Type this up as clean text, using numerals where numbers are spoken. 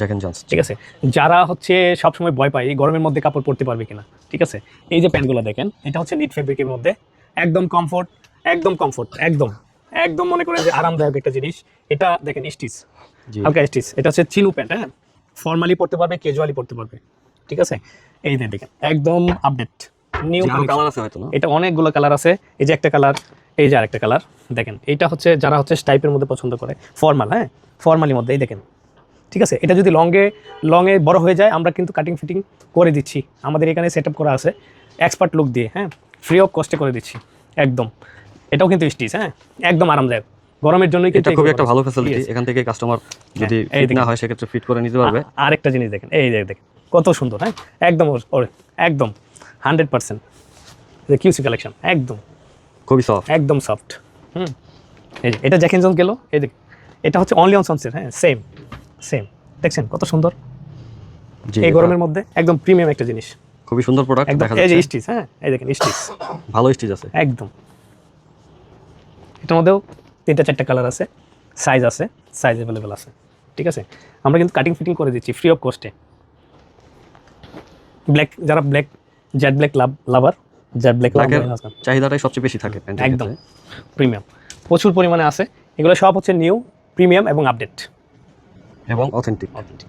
Jack and Johns. ঠিক আছে, যারা হচ্ছে সবসময় ভয় পায় এই গরমের মধ্যে কাপড় পরতে পারবে কিনা, ঠিক আছে, এই যে প্যান্টগুলো দেখেন, এটা হচ্ছে নিট ফেব্রিকের মধ্যে, একদম কমফোর্ট, একদম কমফোর্ট, একদম একদম মনে করেন যে আরামদায়ক একটা জিনিস। এটা দেখেন স্টিচ, হালকা স্টিচ, এটা হচ্ছে চিনু প্যান্ট, হ্যাঁ, ফর্মালি পরতে পারবে, ক্যাজুয়ালি পরতে পারবে, ঠিক আছে। এই যে দেখেন একদম আপডেট নিউ কালার আছে হয়তো না? এটা অনেকগুলো কালার আছে, এই যে একটা কালার, এই যে আরেকটা কালার দেখেন। এটা হচ্ছে যারা হচ্ছে টাইপের মধ্যে পছন্দ করে, ফর্মাল, হ্যাঁ, ফর্মালির মধ্যে, এই দেখেন, ঠিক আছে। এটা যদি লংয়ে বড় হয়ে যায় আমরা কিন্তু কাটিং ফিটিং করে দিচ্ছি, আমাদের এখানে সেট আপ করা আছে এক্সপার্ট লুক দিয়ে, হ্যাঁ, ফ্রি অফ কস্টে করে দিচ্ছি একদম। এটাও কিন্তু স্টিচ, হ্যাঁ, একদম আরামদায়ক গরমের জন্যই কিন্তু এটা খুবই একটা ভালো ফ্যাসিলিটি। এখান থেকে কাস্টমার যদি ফিট না হয় সেক্ষেত্রে ফিট করে নিতে পারবে। আরেকটা জিনিস দেখেন, এই দেখেন কত সুন্দর, হ্যাঁ, একদম একদম 100% কিউসি কালেকশন, একদম খুবই সফট, একদম সফট। এই যে এটা জ্যাক এন্ড জোন্স গেল, এই দেখ, এটা হচ্ছে অনলি অন সনসেট, হ্যাঁ, সেম সেম, দেখছেন কত সুন্দর এই গরমের মধ্যে, একদম প্রিমিয়াম একটা জিনিস, খুবই সুন্দর প্রোডাক্ট দেখা এই যে যাচ্ছে। স্টিচ, হ্যাঁ, এই দেখেন স্টিচ, ভালো স্টিচ আছে একদম। এটার মধ্যেও 3-4টা কালার আছে, সাইজ আছে, সাইজ অ্যাভেলেবেল আছে, ঠিক আছে। আমরা কিন্তু কাটিং ফিটিং করে দিচ্ছি ফ্রি অফ কস্টে। ব্ল্যাক, যারা black jet black lover, jet black চাহিদাটাই সবচেয়ে বেশি থাকে প্যান্টের একদম ক্ষেত্রে। প্রিমিয়াম প্রচুর পরিমাণে আছে, এগুলো সব হচ্ছে নিউ, প্রিমিয়াম এবং আপডেট এবং অথেন্টিক।